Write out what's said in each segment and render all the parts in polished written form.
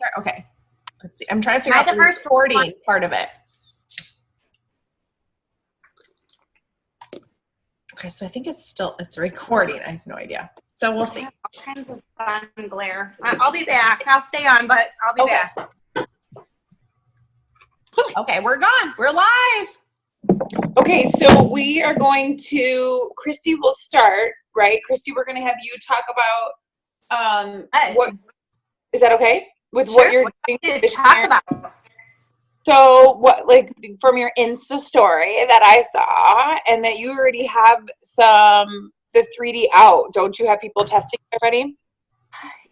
start? Okay. Let's see. I'm trying to figure Am I out the the first recording one? part of it. Okay, so I think it's recording. I have no idea. So we'll see. All kinds of fun glare. I'll be back. I'll stay on, but I'll be back. Okay, we're gone. We're live. Okay, so we are going to, Christy will start, right? Christy, we're going to have you talk about what, is that okay? With Sure. what you're What doing did this you talk year? about? So what, like from your Insta story that I saw, and that you already have the 3D out. Don't you have people testing already?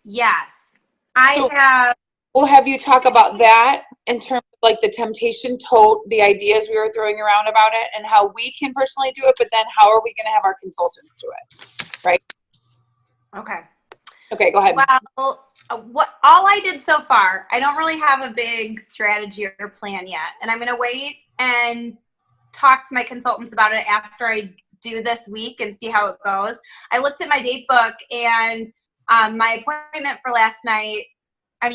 Yes. I So- have. We'll have you talk about that in terms of like the temptation tote, the ideas we were throwing around about it, and how we can personally do it, but then how are we going to have our consultants do it, right? Okay. Okay, go ahead. Well, all I did so far, I don't really have a big strategy or plan yet. And I'm going to wait and talk to my consultants about it after I do this week and see how it goes. I looked at my date book, and my appointment for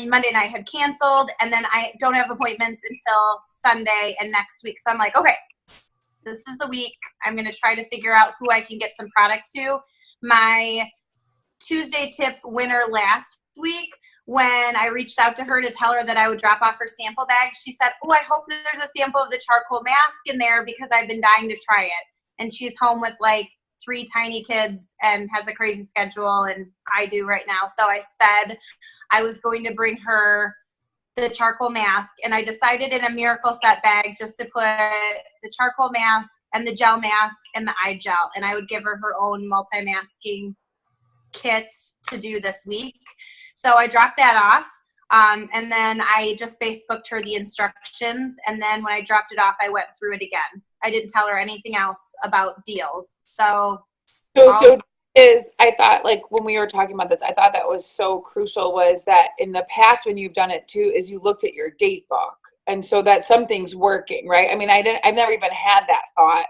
Monday night had canceled, and then I don't have appointments until Sunday and next week. So I'm like, okay, this is the week. I'm going to try to figure out who I can get some product to. My Tuesday tip winner last week, when I reached out to her to tell her that I would drop off her sample bag, she said, oh, I hope that there's a sample of the charcoal mask in there because I've been dying to try it. And she's home with like 3 tiny kids and has a crazy schedule, and I do right now. So I said I was going to bring her the charcoal mask, and I decided in a Miracle Set bag just to put the charcoal mask and the gel mask and the eye gel, and I would give her her own multi-masking kit to do this week. So I dropped that off, and then I just Facebooked her the instructions, and then when I dropped it off, I went through it again. I didn't tell her anything else about deals. So I thought, like, when we were talking about this, I thought that was so crucial, was that in the past when you've done it too, is you looked at your date book, and so that something's working, right? I mean, I've never even had that thought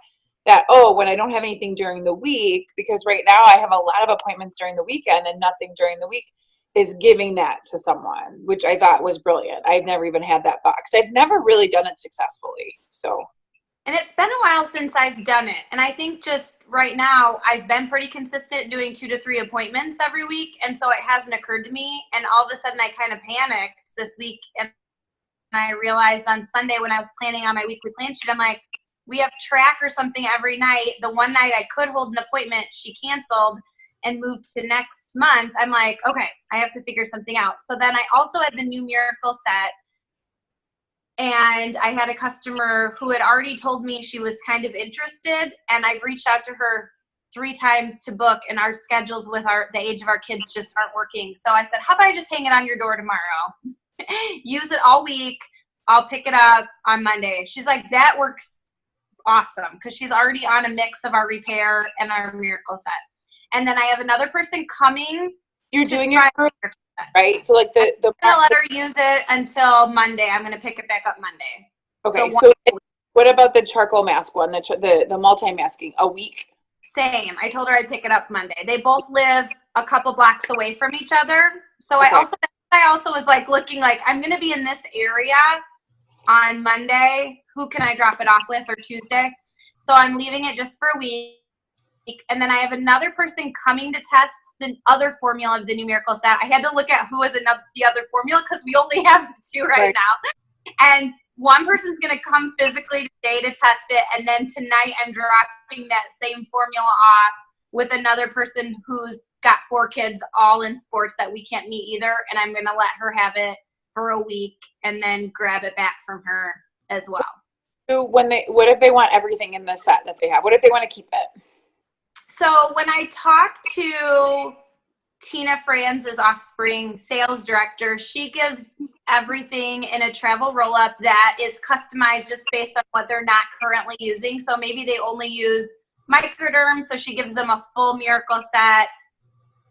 that, oh, when I don't have anything during the week, because right now I have a lot of appointments during the weekend and nothing during the week, is giving that to someone, which I thought was brilliant. I've never even had that thought because I've never really done it successfully. So. And it's been a while since I've done it. And I think just right now, I've been pretty consistent doing 2 to 3 appointments every week. And so it hasn't occurred to me. And all of a sudden I kind of panicked this week. And I realized on Sunday when I was planning on my weekly plan sheet, I'm like, we have track or something every night. The one night I could hold an appointment, she canceled and moved to next month. I'm like, okay, I have to figure something out. So then I also had the new Miracle Set. And I had a customer who had already told me she was kind of interested, and I've reached out to her 3 times to book, and our schedules with the age of our kids just aren't working. So I said, how about I just hang it on your door tomorrow? Use it all week. I'll pick it up on Monday. She's like, that works awesome, because she's already on a mix of our repair and our Miracle Set. And then I have another person coming. You're doing your right? So like I'm gonna let her use it until Monday. I'm gonna pick it back up Monday. Okay. So what about the charcoal mask one, the multi-masking? A week? Same. I told her I'd pick it up Monday. They both live a couple blocks away from each other. So okay. I also was like looking like, I'm gonna be in this area on Monday. Who can I drop it off with, or Tuesday? So I'm leaving it just for a week. And then I have another person coming to test the other formula of the new Miracle Set. I had to look at who was the other formula because we only have the 2 right now. And one person's going to come physically today to test it. And then tonight I'm dropping that same formula off with another person who's got 4 kids all in sports that we can't meet either. And I'm going to let her have it for a week and then grab it back from her as well. So what if they want everything in the set that they have? What if they want to keep it? So when I talked to Tina Franz's Offspring sales director, she gives everything in a travel roll-up that is customized just based on what they're not currently using. So maybe they only use Microderm, so she gives them a full Miracle Set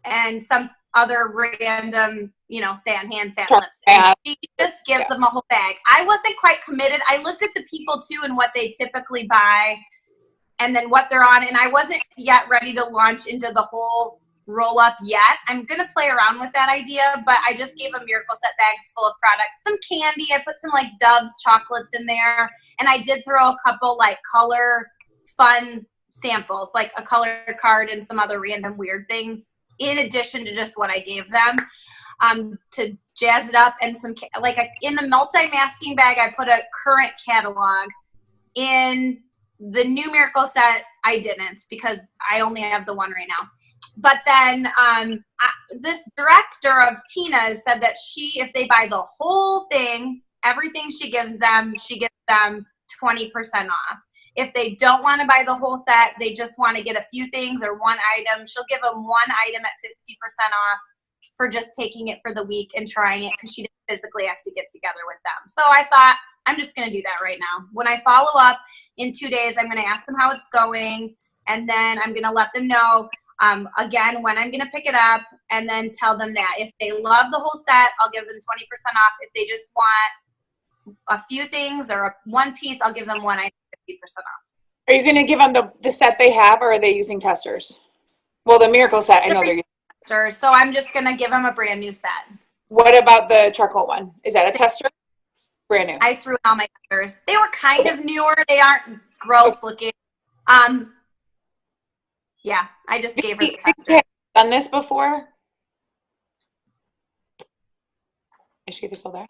and some other random, satin hand, satin lips. And she just gives them a whole bag. I wasn't quite committed. I looked at the people too and what they typically buy and then what they're on, and I wasn't yet ready to launch into the whole roll up yet. I'm going to play around with that idea, but I just gave them Miracle Set bags full of products, some candy. I put some like Dove's chocolates in there. And I did throw a couple like color fun samples, like a color card and some other random weird things in addition to just what I gave them, to jazz it up. And some, in the multi-masking bag, I put a current catalog. In the new Miracle Set, I didn't, because I only have the one right now. But then this director of Tina's said that if they buy the whole thing, everything she gives them 20% off. If they don't want to buy the whole set, they just want to get a few things or one item, she'll give them one item at 50% off for just taking it for the week and trying it, because she didn't physically have to get together with them. So I thought, I'm just going to do that right now. When I follow up in 2 days, I'm going to ask them how it's going, and then I'm going to let them know again when I'm going to pick it up, and then tell them that if they love the whole set, I'll give them 20% off. If they just want a few things or one piece, I'll give them one item 50% off. Are you going to give them the set they have, or are they using testers? Well, the Miracle Set, I know they're using testers, so I'm just going to give them a brand new set. What about the charcoal one? Is that a tester? Brand new. I threw in all my testers. They were kind of newer. They aren't gross looking. Yeah, I just gave her the tester. Have you done this before? Is she still there?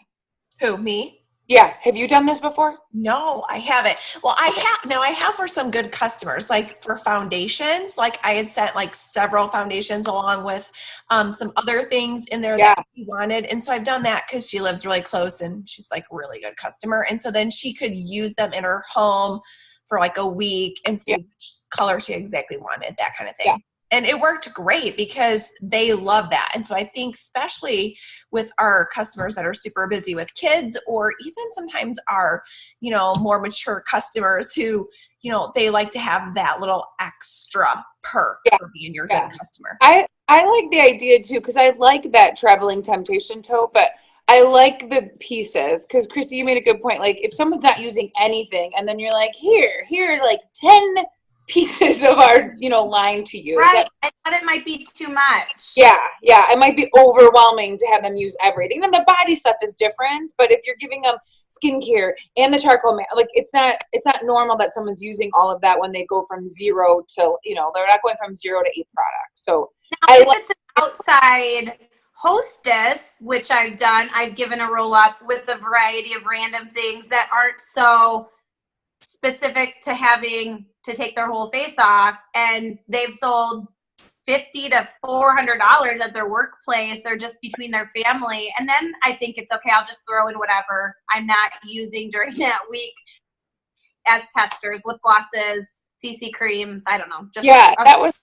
Who, me? Yeah. Have you done this before? No, I haven't. Well, I have for some good customers, like for foundations. Like I had sent like several foundations along with some other things in there that she wanted. And so I've done that because she lives really close and she's like a really good customer. And so then she could use them in her home for like a week and see which color she exactly wanted, that kind of thing. Yeah. And it worked great because they love that. And so I think especially with our customers that are super busy with kids, or even sometimes our, more mature customers who, they like to have that little extra perk for being your good customer. I like the idea too, because I like that traveling temptation tote, but I like the pieces, because Christy, you made a good point. Like if someone's not using anything and then you're like, here are like 10 pieces of our, line to use. Right. I thought it might be too much. Yeah. It might be overwhelming to have them use everything. And the body stuff is different, but if you're giving them skincare and the charcoal, like it's not normal that someone's using all of that when they go from 0 to, they're not going from 0 to 8 products. So now, if it's an outside Hostess, which I've done, I've given a roll up with a variety of random things that aren't so specific to having to take their whole face off, and they've sold $50 to $400 at their workplace. They're just between their family, and then I think it's okay. I'll just throw in whatever I'm not using during that week as testers, lip glosses, CC creams. I don't know. That was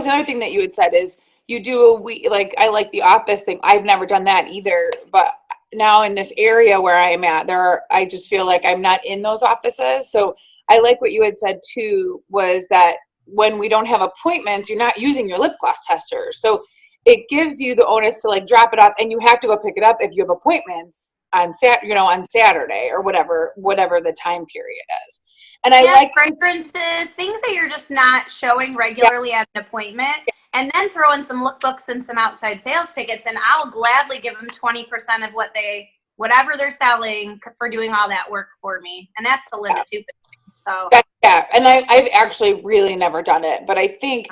another thing that you had said is you do a week. Like I like the office thing. I've never done that either, but now in this area where I am at, I just feel like I'm not in those offices. So I like what you had said too, was that when we don't have appointments, you're not using your lip gloss tester. So it gives you the onus to like drop it off, and you have to go pick it up if you have appointments on Saturday or whatever the time period is. And I like fragrances, things that you're just not showing regularly at an appointment, and then throw in some lookbooks and some outside sales tickets, and I'll gladly give them 20% of whatever they're selling for doing all that work for me. And that's the Linda Tupin thing. So and I've actually really never done it, but I think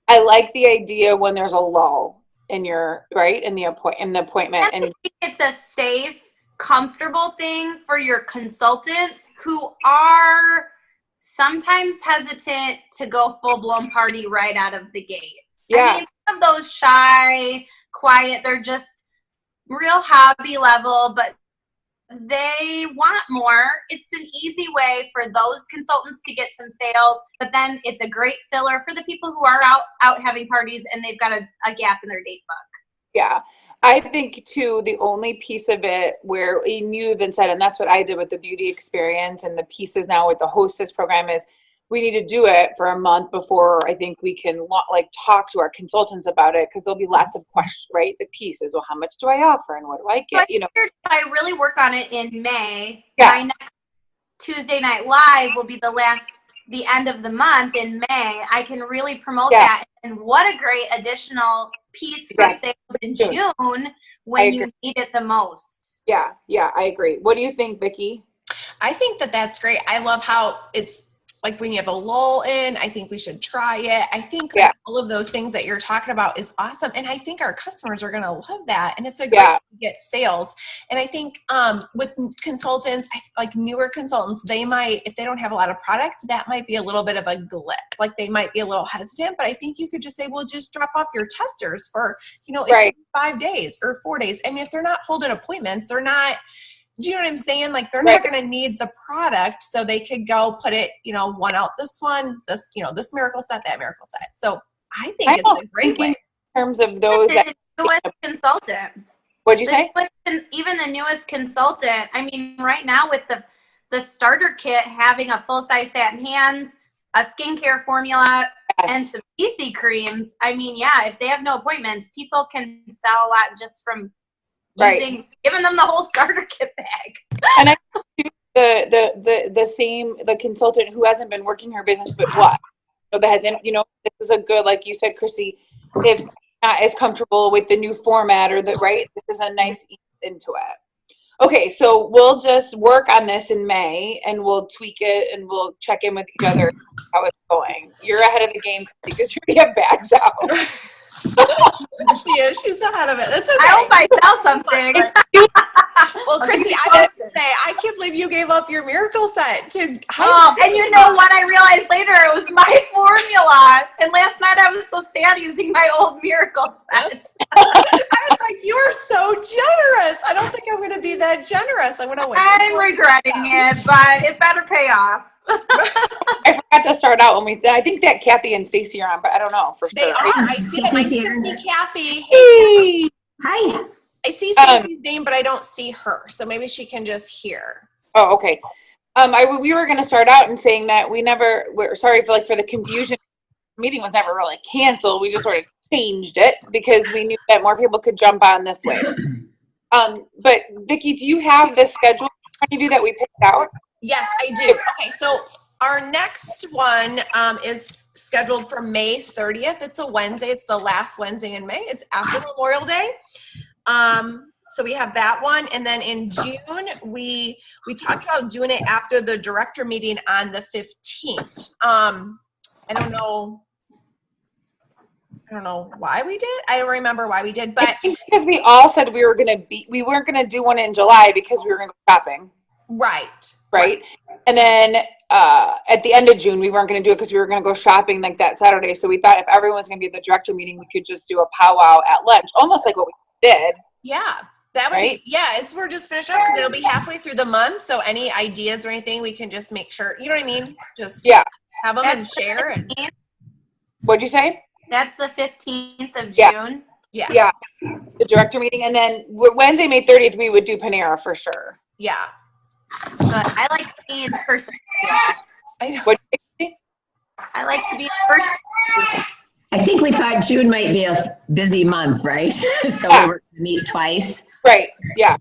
I like the idea when there's a lull in the appointment, and I think it's a safe, comfortable thing for your consultants who are sometimes hesitant to go full-blown party right out of the gate. Yeah. I mean, some of those shy, quiet, they're just real hobby level, but they want more. It's an easy way for those consultants to get some sales, but then it's a great filler for the people who are out having parties and they've got a gap in their date book. Yeah. I think too, the only piece of it where you even said, and that's what I did with the beauty experience and the pieces now with the Hostess program, is we need to do it for a month before I think we can talk to our consultants about it, because there'll be lots of questions, right? The pieces, well, how much do I offer and what do I get? I really work on it in May. Yes. My next Tuesday Night Live will be the last the end of the month in May, I can really promote Yeah. that. And what a great additional piece for Yeah. sales in June. June I when agree. you need it the most. Yeah, I agree. What do you think, Vicki? I think that that's great. I love how it's like when you have a lull in, I think we should try it. I think like all of those things that you're talking about is awesome. And I think our customers are going to love that. And it's a great way to get sales. And I think with consultants, like newer consultants, they might, if they don't have a lot of product, that might be a little bit of a glip. Like they might be a little hesitant, but I think you could just say, well, just drop off your testers for, it could be 5 days or 4 days. I mean, if they're not holding appointments, they're not, do you know what I'm saying? Like they're not going to need the product, so they could go put it, one out, this one, this, this miracle set, that miracle set. So I think it's a great way. In terms of those The newest consultant. What'd you say? Even the newest consultant. I mean, right now with the starter kit having a full-size satin hands, a skincare formula, and some PC creams. I mean, if they have no appointments, people can sell a lot just from giving them the whole starter kit bag. And I the consultant who hasn't been working her business, but what? So that hasn't, this is a good, like you said, Christy, if not as comfortable with the new format or this is a nice ease into it. Okay, so we'll just work on this in May and we'll tweak it and we'll check in with each other how it's going. You're ahead of the game because you already have bags out. She is. She's ahead of it. That's okay. I hope I sell something. Well, Christy, I have to say, I can't believe you gave up your miracle set to. And you know what? I realized later it was my formula. And last night I was so sad using my old miracle set. I was like, you are so generous. I don't think I'm going to be that generous. I'm going to wait. I'm regretting it, but it better pay off. I forgot to start out when we said, I think that Kathy and Stacey are on, but I don't know for sure. They are. I see them. I see Kathy. Hey. Hi. I see Stacey's name, but I don't see her. So maybe she can just hear. Oh, okay. We were going to start out and saying that we're sorry for the confusion. The meeting was never really canceled. We just sort of changed it because we knew that more people could jump on this way. But Vicki, do you have the schedule in front of you that we picked out? Yes, I do. Okay, so our next one is scheduled for May 30th. It's a Wednesday. It's the last Wednesday in May. It's after Memorial Day. So we have that one. And then in June, we talked about doing it after the director meeting on the 15th. I don't know why we did. I don't remember why we did, but I think because we all said we weren't going to do one in July because we were going to go shopping. Right. And then at the end of June, we weren't going to do it because we were going to go shopping like that Saturday. So we thought if everyone's going to be at the director meeting, we could just do a powwow at lunch, almost like what we did. Yeah, that would be, we're just finished up because it'll be halfway through the month. So any ideas or anything, we can just make sure, you know what I mean? Just have them and share. What'd you say? That's the 15th of June. Yeah. The director meeting. And then Wednesday, May 30th, we would do Panera for sure. Yeah. But I like to be in person. I know. I like to be in person. I think we thought June might be a busy month, right? So we were going to meet twice. Right. Yeah.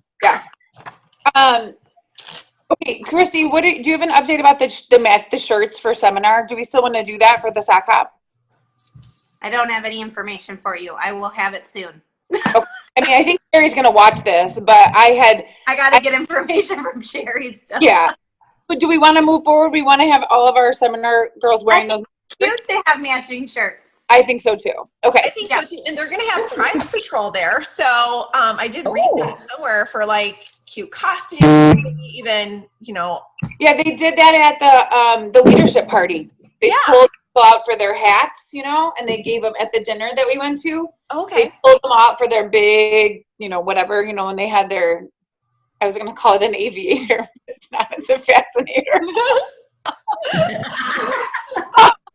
Okay, Christy, do you have an update about the shirts for seminar? Do we still want to do that for the sock hop? I don't have any information for you. I will have it soon. Okay. I mean, I think Sherry's going to watch this, but I got to get information from Sherry still. Yeah. But do we want to move forward? We want to have all of our seminar girls wearing those shirts? Cute to have matching shirts. I think so too. Okay. I think so too. And they're going to have Prize Patrol there. So I did read that somewhere for like cute costumes, maybe even, Yeah, they did that at the leadership party. They pulled people out for their hats, and they gave them at the dinner that we went to. Okay. They pulled them out for their big, whatever, and they had their, I was going to call it an aviator. It's not, it's a fascinator.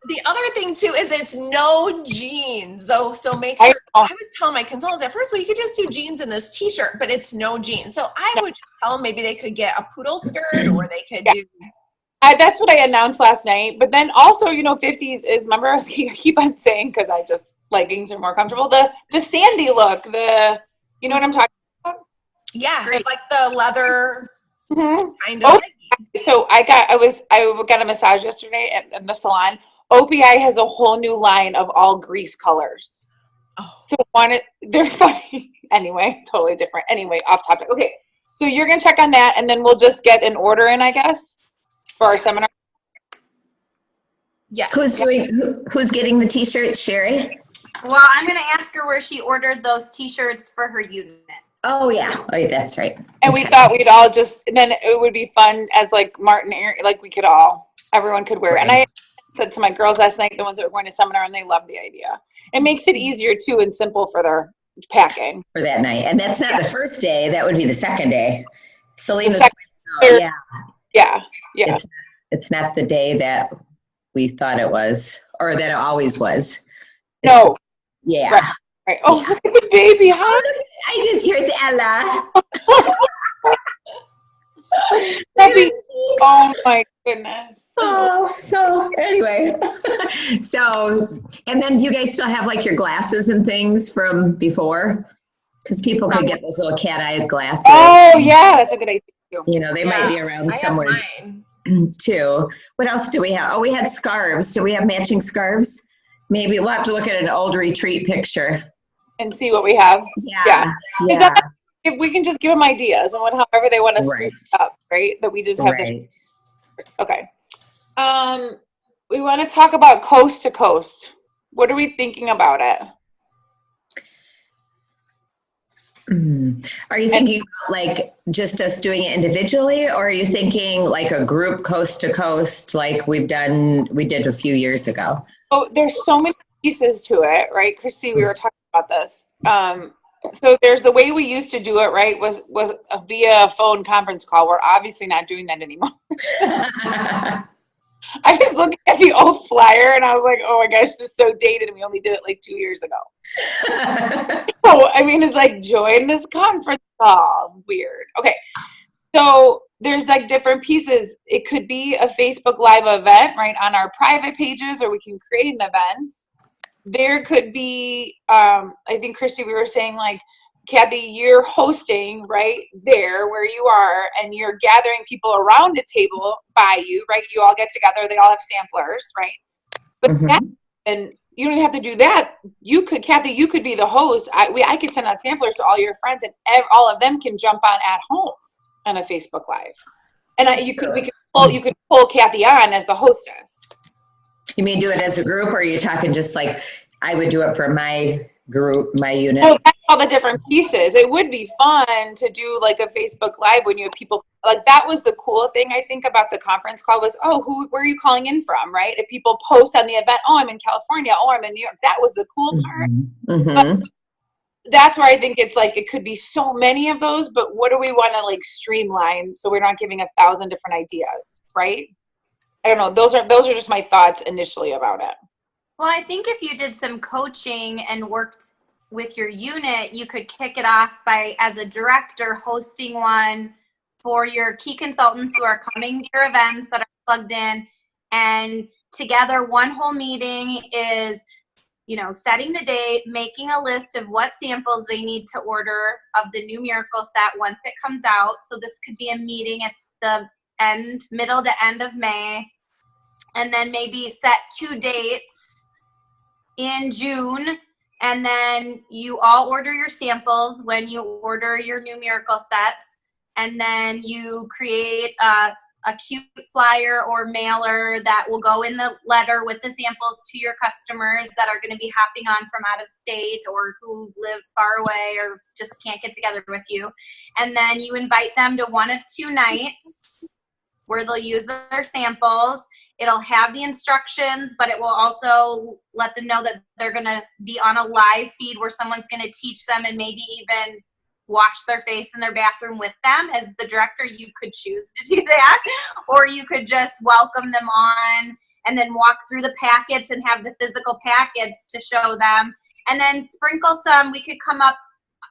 The other thing too is it's no jeans though, so make sure. I was telling my consultants at first, well, you could just do jeans in this t-shirt, but it's no jeans. So I would just tell them maybe they could get a poodle skirt or they could do. That's what I announced last night. But then also, 50s is, remember I keep on saying, because I just, leggings are more comfortable, the sandy look, you know what I'm talking about? Yeah, it's like the leather Mhm. Kind of. Oh, so I got a massage yesterday at the salon. OPI has a whole new line of all grease colors. Oh. So they're funny. Anyway, totally different. Anyway, off topic. Okay. So you're gonna check on that, and then we'll just get an order in, I guess, for our seminar. Yes. Who's getting the t-shirts, Sherry? Well, I'm going to ask her where she ordered those t-shirts for her unit. Oh yeah, that's right. And we thought we'd all and then it would be fun as like Martin, like everyone could wear it. And I said to my girls last night, the ones that were going to seminar, and they loved the idea. It makes it easier too and simple for their packing. For that night. And that's not the first day, that would be the second day. Selena's Yeah. It's not the day that we thought it was, or that it always was. No. Yeah. Right. Oh, look at the baby. Here's Ella. Oh my goodness. Oh, so anyway. And then do you guys still have like your glasses and things from before? Because people could get those little cat-eyed glasses. Oh yeah, that's a good idea too. They might be around somewhere too. What else do we have? Oh, we had scarves. Do we have matching scarves? Maybe we'll have to look at an old retreat picture and see what we have. Yeah. If we can just give them ideas and however they want to spruce up, right? That we just have Okay. We want to talk about coast to coast. What are we thinking about it? Are you thinking like just us doing it individually, or are you thinking like a group coast to coast like we did a few years ago? Oh, there's so many pieces to it, right? Christy, we were talking about this. So there's the way we used to do it, right? Was via a phone conference call. We're obviously not doing that anymore. I was looking at the old flyer and I was like, oh my gosh, this is so dated, and we only did it like 2 years ago. So, I mean, it's like, join this conference call. Weird. Okay. So there's like different pieces. It could be a Facebook Live event, right, on our private pages, or we can create an event. There could be, I think, Christy, we were saying like, Kathy, you're hosting right there where you are, and you're gathering people around a table by you, right? You all get together. They all have samplers, right? But and you don't have to do that. You could, Kathy, you could be the host. I could send out samplers to all your friends, and all of them can jump on at home on a Facebook Live. And you could pull Kathy on as the hostess. You mean do it as a group, or are you talking just like I would do it for my group, my unit? Oh, that's all the different pieces. It would be fun to do like a Facebook Live when you have people, like that was the cool thing I think about the conference call was, where are you calling in from, right? If people post on the event, I'm in California, I'm in New York, that was the cool part. But that's where I think it's like, it could be so many of those, but what do we want to like streamline so we're not giving 1,000 different ideas, right? I don't know. Those are just my thoughts initially about it. Well, I think if you did some coaching and worked with your unit, you could kick it off by, as a director, hosting one for your key consultants who are coming to your events that are plugged in. And together, one whole meeting is, setting the date, making a list of what samples they need to order of the new Miracle Set once it comes out. So this could be a meeting at the middle to end of May. And then maybe set 2 dates in June, and then you all order your samples when you order your new Miracle Sets, and then you create a cute flyer or mailer that will go in the letter with the samples to your customers that are going to be hopping on from out of state or who live far away or just can't get together with you. And then you invite them to one of 2 nights where they'll use their samples. It'll have the instructions, but it will also let them know that they're going to be on a live feed where someone's going to teach them and maybe even wash their face in their bathroom with them. As the director, you could choose to do that, or you could just welcome them on and then walk through the packets and have the physical packets to show them. And then sprinkle some, we could come up,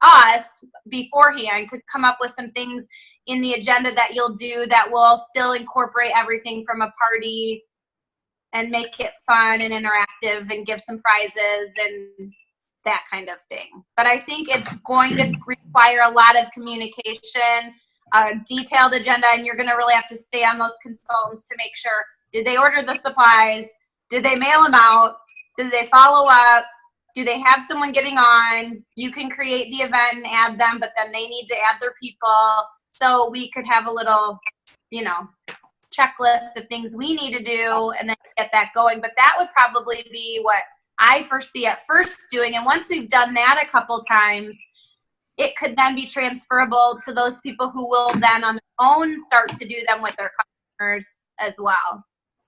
us beforehand could come up with some things in the agenda that you'll do that will still incorporate everything from a party and make it fun and interactive and give some prizes and that kind of thing. But I think it's going to require a lot of communication, a detailed agenda, and you're going to really have to stay on those consultants to make sure, did they order the supplies? Did they mail them out? Did they follow up? Do they have someone getting on? You can create the event and add them, but then they need to add their people. So we could have a little, checklist of things we need to do and then get that going. But that would probably be what I foresee at first doing. And once we've done that a couple times, it could then be transferable to those people who will then on their own start to do them with their customers as well.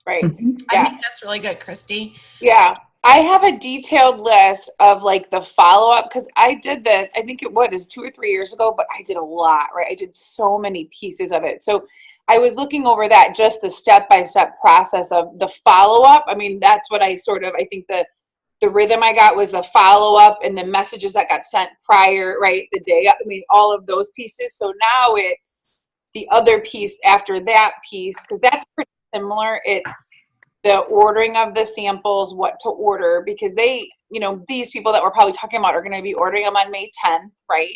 Right. I think that's really good, Christy. Yeah. I have a detailed list of like the follow-up because I did this, I think it was 2 or 3 years ago, but I did a lot, right? I did so many pieces of it. So I was looking over that, just the step-by-step process of the follow-up. I mean, that's what I think the rhythm I got was the follow-up and the messages that got sent prior, right? The day, I mean, all of those pieces. So now it's the other piece after that piece, because that's pretty similar. It's the ordering of the samples, what to order, because they, these people that we're probably talking about are going to be ordering them on May 10th, right?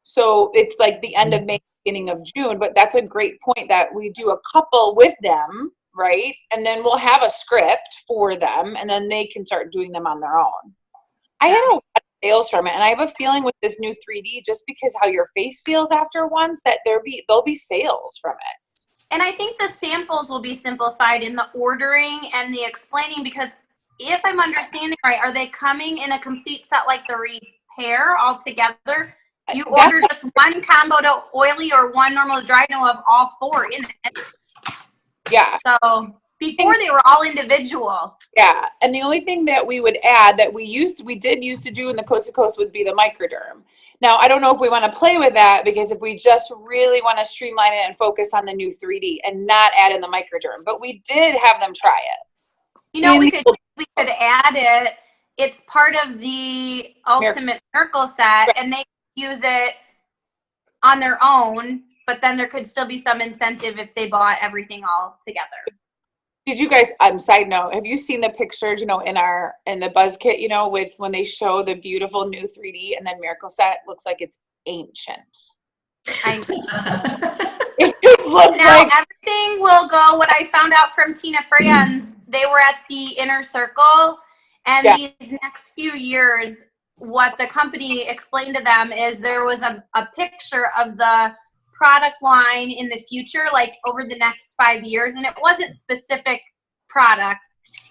So it's like the end of May, beginning of June, but that's a great point that we do a couple with them, right? And then we'll have a script for them and then they can start doing them on their own. I had a lot of sales from it, and I have a feeling with this new 3D, just because how your face feels after once, that there'll be sales from it. And I think the samples will be simplified in the ordering and the explaining, because if I'm understanding right, are they coming in a complete set like the repair all together? You order just one combo to oily or one normal to dry, no, of all 4 in it. Yeah. So before they were all individual. Yeah. And the only thing that we would add that we did use to do in the Coast to Coast would be the microderm. Now, I don't know if we want to play with that, because if we just really want to streamline it and focus on the new 3D and not add in the microderm, but we did have them try it. We could add it. It's part of the Ultimate Miracle Set, and they use it on their own, but then there could still be some incentive if they bought everything all together. Did you guys, side note, have you seen the pictures, in the Buzz Kit, with when they show the beautiful new 3D and then Miracle Set looks like it's ancient. I know. It just looks now like everything will go. What I found out from Tina Franz, they were at the Inner Circle, and these next few years, what the company explained to them is there was a picture of the product line in the future, like over the next 5 years, and it wasn't specific product.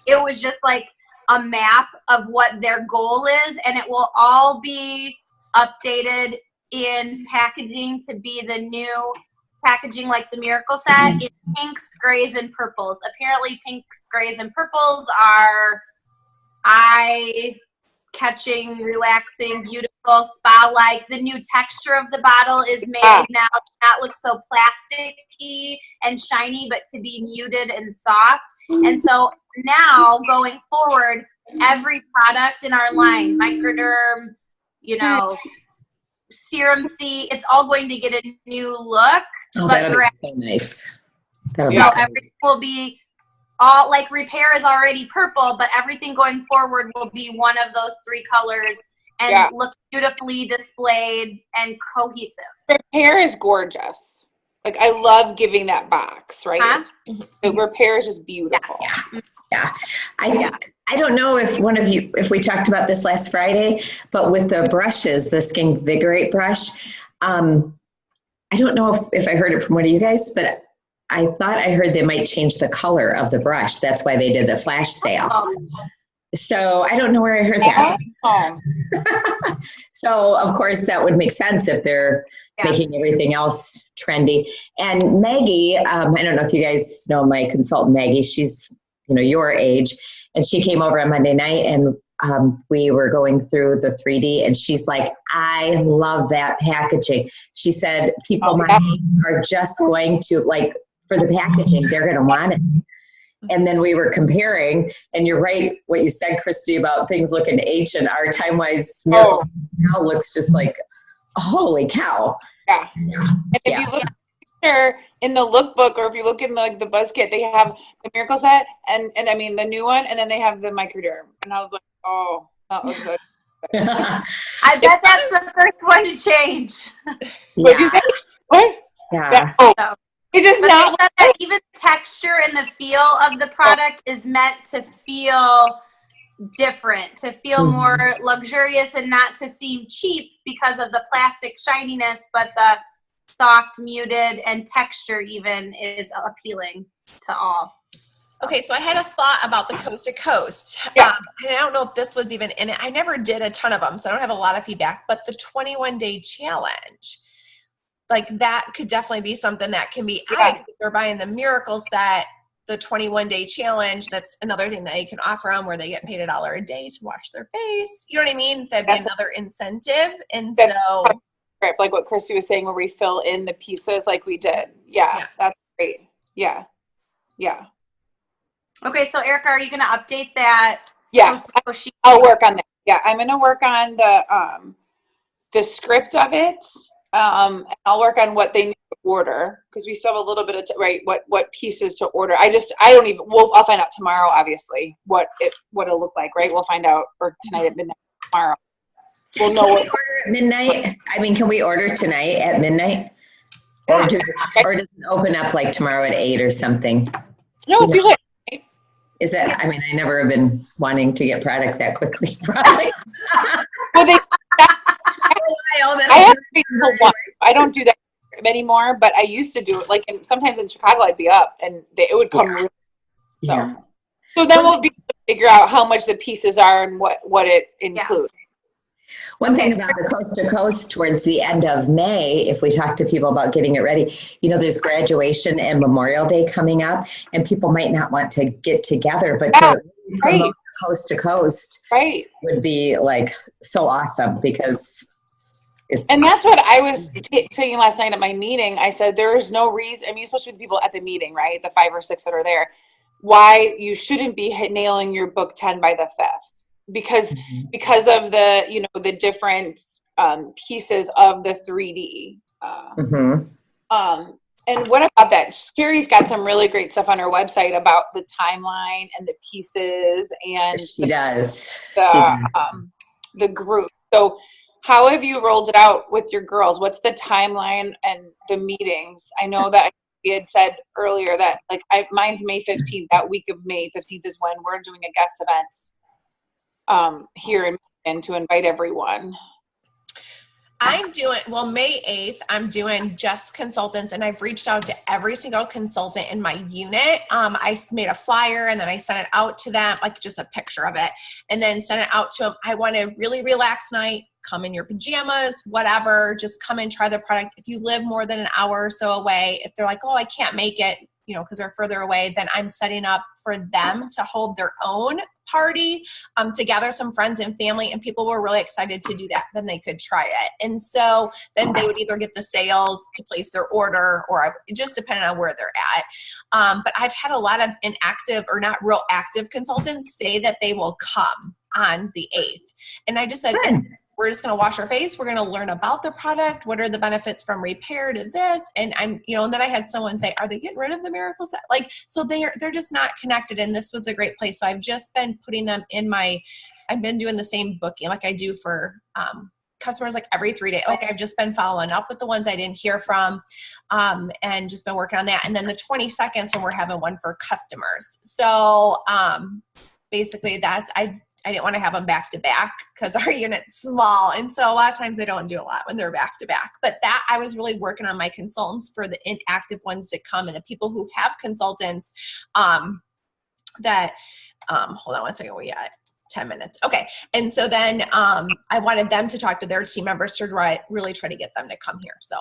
It was just like a map of what their goal is, and it will all be updated in packaging to be the new packaging, like the Miracle Set, in pinks, grays, and purples. Apparently pinks, grays, and purples are eye-catching, relaxing, beautiful, spa-like. The new texture of the bottle is made now to not look so plasticky and shiny, but to be muted and soft. And so now, going forward, every product in our line, Microderm, Serum C, it's all going to get a new look. Oh, that'll be so nice. So everything will be all, like Repair is already purple, but everything going forward will be one of those 3 colors and look beautifully displayed and cohesive. Repair is gorgeous. Like, I love giving that box, right? Huh? The Repair is just beautiful. Yeah. I don't know if we talked about this last Friday, but with the brushes, the Skin Vigorate brush, I don't know if I heard it from one of you guys, but I thought I heard they might change the color of the brush. That's why they did the flash sale. So I don't know where I heard that. So of course that would make sense if they're making everything else trendy. And Maggie, I don't know if you guys know my consultant Maggie, she's your age, and she came over on Monday night, and we were going through the 3D, and she's like, I love that packaging. She said people my age are just going to, like, for the packaging, they're going to want it. And then we were comparing, and you're right, what you said, Christy, about things looking ancient. Our Time-Wise Miracle now looks just like, holy cow. Yeah. And if you look in the lookbook, or if you look in the Buzz Kit, they have the Miracle Set, and I mean the new one, and then they have the Microderm. And I was like, oh, that was good. I bet that's the first one to change. What? Yeah. Oh, So, it is but not. they said that even the texture and the feel of the product is meant to feel different, to feel more luxurious and not to seem cheap because of the plastic shininess, but the soft, muted, and texture even is appealing to all. Okay, so I had a thought about the coast to coast. Yes. And I don't know if this was even in it. I never did a ton of them, so I don't have a lot of feedback. But the 21-day challenge, like that could definitely be something that can be added. If they're buying the Miracle Set, the 21-day challenge, that's another thing that they can offer them where they get paid $1 a day to wash their face. You know what I mean? That'd be another incentive. And so, like what Christy was saying, where we fill in the pieces like we did. Yeah. That's great. Yeah. Okay, so Erica, are you going to update that? Yeah, I'll work on that. Yeah, I'm going to work on the script of it. I'll work on what they need to order because we still have a little bit of what pieces to order. I don't even. I'll find out tomorrow. Obviously, what it'll look like. Right, we'll find out or tonight at midnight tomorrow. We'll know. Can we order at midnight? I mean, can we order tonight at midnight? Or does it open up like tomorrow at 8 or something? No, it's usually. Is it? I mean, I never have been wanting to get product that quickly. Probably. Well, I don't do that anymore, but I used to do it. Like, sometimes in Chicago, I'd be up and it would come. Really, So then we'll be able to figure out how much the pieces are and what it includes. One thing about the coast to coast towards the end of May, if we talk to people about getting it ready, there's graduation and Memorial Day coming up, and people might not want to get together, but to promote coast to coast would be like so awesome because it's. And that's what I was saying last night at my meeting. I said, there's no reason, especially with the people at the meeting, right? The 5 or 6 that are there, why you shouldn't be nailing your book 10 by the 5th. Because of the the different pieces of the 3D. And what about that? Sherry's got some really great stuff on her website about the timeline and the pieces and she does the group. So how have you rolled it out with your girls? What's the timeline and the meetings? I know that we had said earlier that mine's May 15th. That week of May 15th is when we're doing a guest event here and to invite everyone. I'm doing, May 8th, I'm doing just consultants, and I've reached out to every single consultant in my unit. I made a flyer and then I sent it out to them, like just a picture of it, and then sent it out to them. I want a really relaxed night. Come in your pajamas, whatever, just come and try the product. If you live more than an hour or so away, if they're like, oh, I can't make it, because they're further away, then I'm setting up for them to hold their own party, to gather some friends and family, and people were really excited to do that. Then they could try it. And so then they would either get the sales to place their order, or just depending on where they're at. But I've had a lot of inactive or not real active consultants say that they will come on the 8th. And I just said, we're just going to wash our face. We're going to learn about the product. What are the benefits from repair to this? And and then I had someone say, are they getting rid of the Miracle Set? So they're just not connected. And this was a great place. So I've just been putting them I've been doing the same booking like I do for customers every 3 days. I've just been following up with the ones I didn't hear from, and just been working on that. And then the 22nd is when we're having one for customers. So basically I didn't want to have them back to back because our unit's small. And so a lot of times they don't do a lot when they're back to back. But that I was really working on my consultants for the inactive ones to come, and the people who have consultants that, hold on one second, we got 10 minutes. Okay. And so then I wanted them to talk to their team members to really try to get them to come here. So.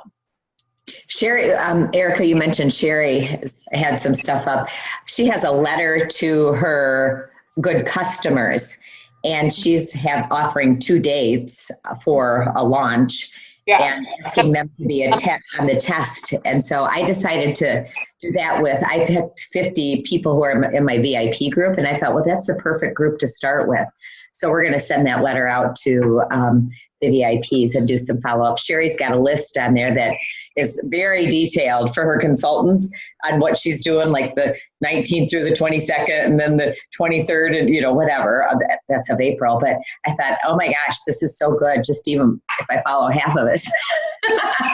Sherry, Erica, you mentioned Sherry had some stuff up. She has a letter to her good customers, and she's offering 2 dates for a launch and asking them to be on the test. And so I decided to do that I picked 50 people who are in my VIP group, and I thought, well, that's the perfect group to start with. So we're going to send that letter out to the VIPs and do some follow-up. Sherry's got a list on there that is very detailed for her consultants on what she's doing, like the 19th through the 22nd, and then the 23rd, and whatever. That's of April. But I thought, oh my gosh, this is so good. Just even if I follow half of it.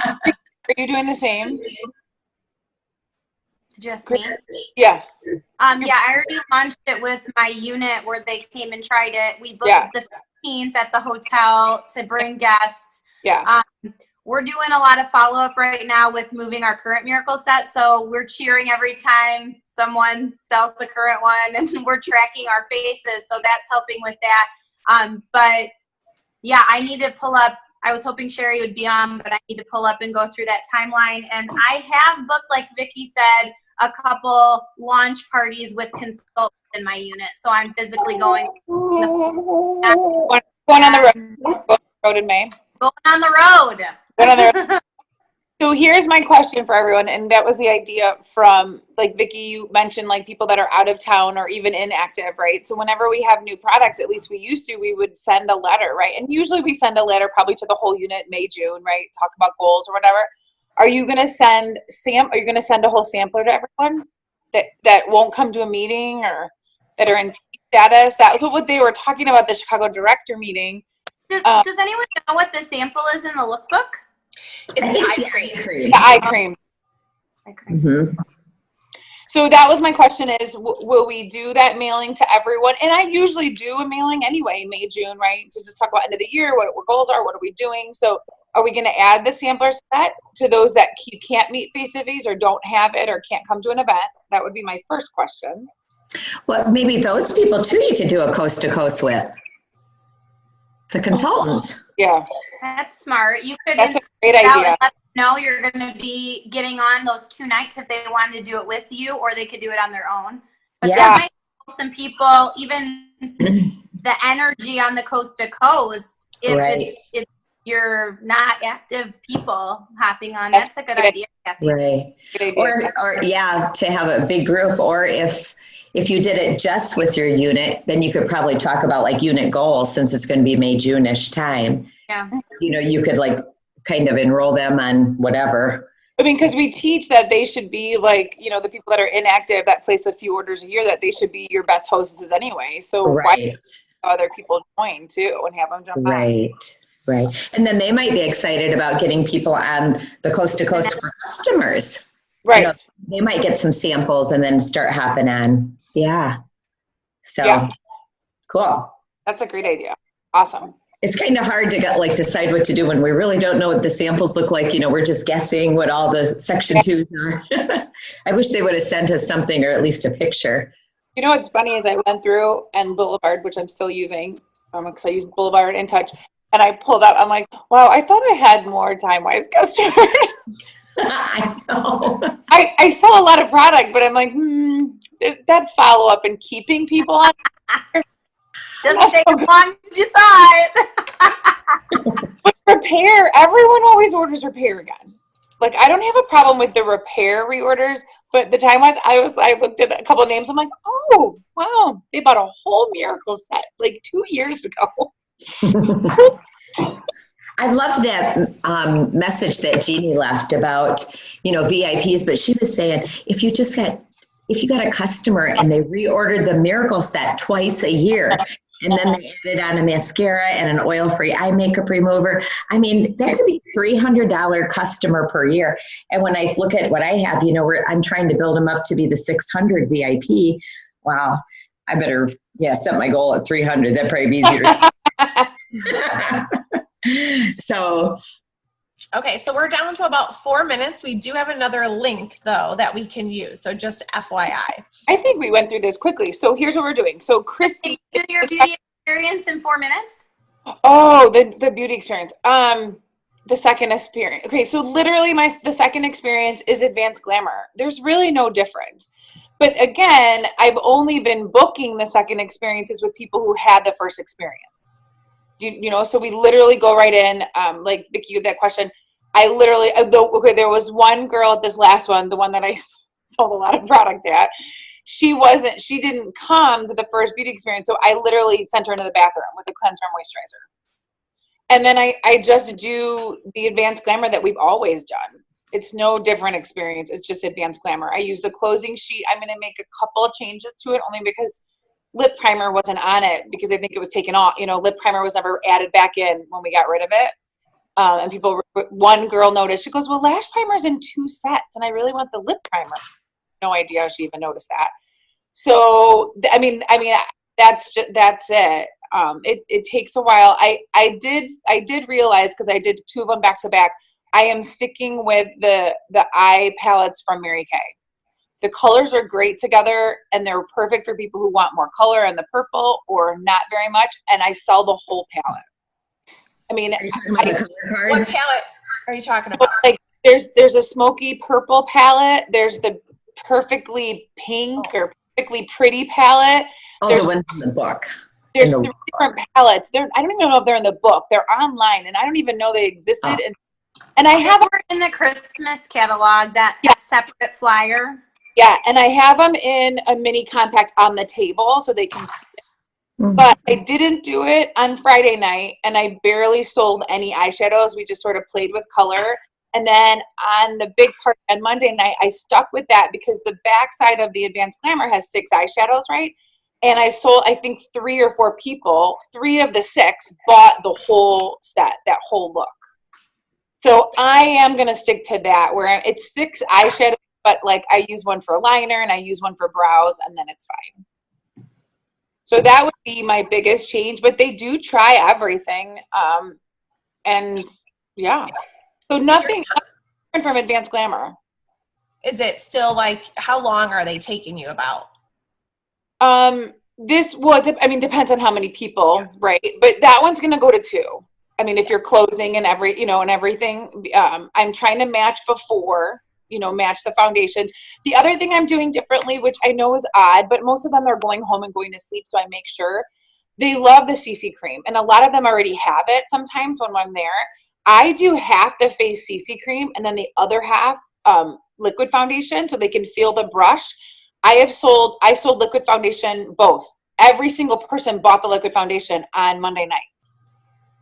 Are you doing the same? Just me? Yeah. Yeah, I already launched it with my unit where they came and tried it. We booked the 15th at the hotel to bring guests. Yeah. We're doing a lot of follow-up right now with moving our current miracle set. So we're cheering every time someone sells the current one, and we're tracking our faces. So that's helping with that. But yeah, I need to pull up. I was hoping Sherry would be on, but I need to pull up and go through that timeline. And I have booked, like Vicki said, a couple launch parties with consultants in my unit. So I'm physically going Going on the road. Going on the road in May. Going on the road. Going on the road. So here's my question for everyone, and that was the idea from, like, Vicki, you mentioned, like, people that are out of town or even inactive, right? So whenever we have new products, at least we used to, we would send a letter, right? And usually we send a letter probably to the whole unit May, June, right? Talk about goals or whatever. Are you going to send a whole sampler to everyone that won't come to a meeting or that are in team status? That was what they were talking about the Chicago director meeting. Does anyone know what the sample is in the lookbook? It's the eye cream. The eye cream. Mm-hmm. So that was my question is, will we do that mailing to everyone? And I usually do a mailing anyway, May, June, right? To just talk about end of the year, what our goals are, what are we doing? So are we going to add the sampler set to those that you can't meet face-to-face or don't have it or can't come to an event? That would be my first question. Well, maybe those people too you could do a coast to coast with. The consultants. Yeah. That's smart. You could. That's a great idea. Let them know you're going to be getting on those 2 nights if they wanted to do it with you, or they could do it on their own. But that might help some people, even the energy on the coast to coast, if it's you're not active people hopping on. That's a good idea, Kathy. Right. Or to have a big group, or if you did it just with your unit, then you could probably talk about like unit goals, since it's going to be May, June-ish time. Yeah. You know, you could like kind of enroll them on whatever. I mean, because we teach that they should be like, you know, the people that are inactive that place a few orders a year, that they should be your best hostesses anyway. So why other people join too and have them jump on? Right. And then they might be excited about getting people on the coast to coast for customers. Right. You know, they might get some samples and then start hopping on. Yeah. So cool. That's a great idea. Awesome. It's kind of hard to decide what to do when we really don't know what the samples look like. You know, we're just guessing what all the section 2s are. I wish they would have sent us something, or at least a picture. You know what's funny is I went through and Boulevard, which I'm still using, because I use Boulevard and InTouch, and I pulled up. I'm like, wow, I thought I had more TimeWise customers. I know. I sell a lot of product, but I'm like, that follow up and keeping people on. Doesn't take as long as you thought. But repair, everyone always orders repair again. Like, I don't have a problem with the repair reorders, but the TimeWise, I looked at a couple of names. I'm like, oh, wow, they bought a whole miracle set like 2 years ago. I love that message that Jeannie left about, you know, VIPs, but she was saying, if you got a customer and they reordered the miracle set twice a year, and then they added on a mascara and an oil-free eye makeup remover, I mean, that could be $300 customer per year. And when I look at what I have, you know, I'm trying to build them up to be the 600 VIP. Wow, I better, set my goal at 300. That'd probably be easier. So. Okay, so we're down to about 4 minutes. We do have another link, though, that we can use. So just FYI. I think we went through this quickly. So here's what we're doing. So Christy. Do your beauty experience in 4 minutes? Oh, the beauty experience. The second experience. Okay, so literally the second experience is advanced glamour. There's really no difference. But again, I've only been booking the second experiences with people who had the first experience. You know, so we literally go right in, like Vicki, with that question. There was one girl at this last one, the one that I sold a lot of product at. She didn't come to the first beauty experience. So I literally sent her into the bathroom with a cleanser and moisturizer. And then I just do the advanced glamour that we've always done. It's no different experience. It's just advanced glamour. I use the closing sheet. I'm going to make a couple of changes to it only because lip primer wasn't on it, because I think it was taken off. You know, lip primer was never added back in when we got rid of it. And one girl noticed, she goes, well, lash primer's in 2 sets and I really want the lip primer. no idea how she even noticed that. So, I mean, that's it. It takes a while. I did realize, because I did 2 of them back to back, I am sticking with the eye palettes from Mary Kay. The colors are great together, and they're perfect for people who want more color in the purple or not very much. And I sell the whole palette. I mean, Are you talking about the color What cards? palette are you talking about? like there's a smoky purple palette. There's the perfectly pink or perfectly pretty palette. Oh, There's the ones in the book. There's in the 3 different palettes. I don't even know if they're in the book. They're online, and I don't even know they existed. Oh. And I have They were in the Christmas catalog, that separate flyer. Yeah, and I have them in a mini compact on the table so they can see it. Mhm. But I didn't do it on Friday night, and I barely sold any eyeshadows. We just sort of played with color. And then on the big part on Monday night, I stuck with that because the back side of the Advanced Glamour has 6 eyeshadows, right? And I sold, I think, 3 or 4 people, 3 of the 6 bought the whole set, that whole look. So I am going to stick to that, where it's 6 eyeshadows, but like I use one for liner and I use one for brows, and then it's fine. So that would be my biggest change, but they do try everything. And yeah, so nothing different from Advanced Glamour. Is it still like, how long are they taking you about? Depends on how many people, right? But that one's going to go to 2. I mean, if you're closing and everything, I'm trying to match before, match the foundations. The other thing I'm doing differently, which I know is odd, but most of them are going home and going to sleep. So I make sure they love the CC cream, and a lot of them already have it. Sometimes when I'm there, I do half the face CC cream and then the other half, liquid foundation, so they can feel the brush. I sold liquid foundation both. Every single person bought the liquid foundation on Monday night,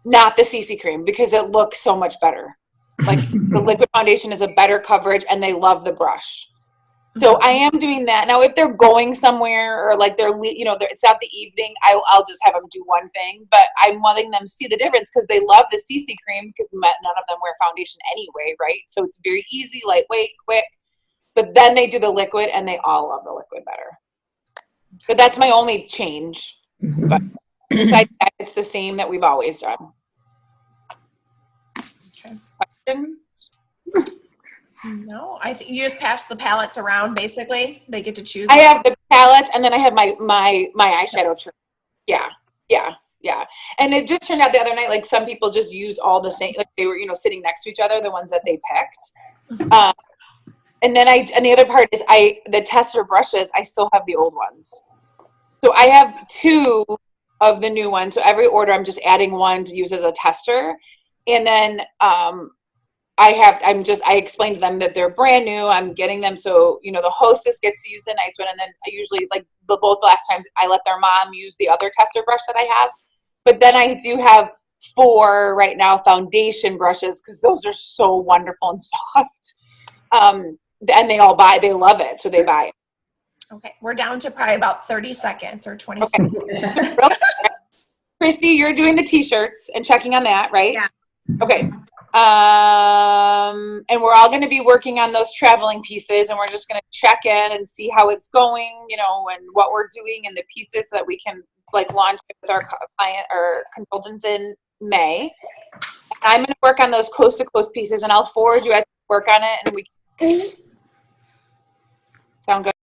not the CC cream, because it looks so much better. Like the liquid foundation is a better coverage, and they love the brush. So I am doing that. Now, if they're going somewhere or like it's not the evening, I'll just have them do one thing, but I'm letting them see the difference because they love the CC cream, because none of them wear foundation anyway, right? So it's very easy, lightweight, quick. But then they do the liquid, and they all love the liquid better. But that's my only change. Mhm. But besides that, it's the same that we've always done. Okay. Questions? No, I think you just pass the palettes around. Basically, they get to choose. I have the palettes, and then I have my eyeshadow trim. Yeah. And it just turned out the other night, like some people just use all the same, like they were, sitting next to each other, the ones that they picked. And then and the other part is the tester brushes, I still have the old ones. So I have 2 of the new ones. So every order, I'm just adding one to use as a tester. And then I explained to them that they're brand new. I'm getting them so, the hostess gets to use the nice one. And then I usually, like both last times, I let their mom use the other tester brush that I have. But then I do have 4 right now foundation brushes, because those are so wonderful and soft. And they love it. So they buy it. Okay, we're down to probably about 30 seconds or 20 Okay. seconds. Christy, you're doing the t-shirts and checking on that, right? Yeah. Okay. And we're all going to be working on those traveling pieces, and we're just going to check in and see how it's going, and what we're doing in the pieces so that we can launch with our client or consultants in May. And I'm going to work on those coast to coast pieces, and I'll forward you as we work on it, and we can